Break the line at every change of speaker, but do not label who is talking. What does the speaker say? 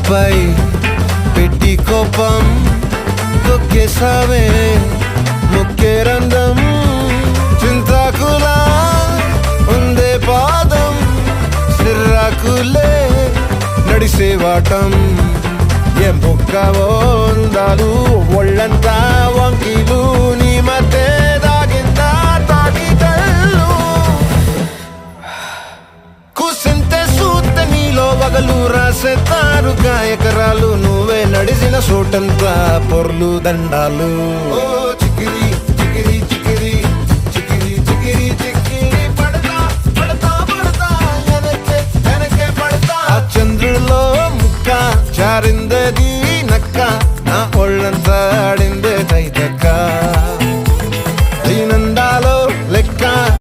నాపై పెట్టి కోపం తొక్కేసావే ముక్కే రంధ్రం చింతాకులా ఉందే పాదం సిర్రాకులే నడిసేవాటం ఏం బొక్కవో అందాలు ఒళ్ళంతా వంకీలు నీ మధ్య దాగిందా తాకి కళ్ళు కూసింతే సూత నీలో వగలు రాసేతారు గాయకరాలు నువ్వే నడిసిన చోటంతా పొర్లు దండాలు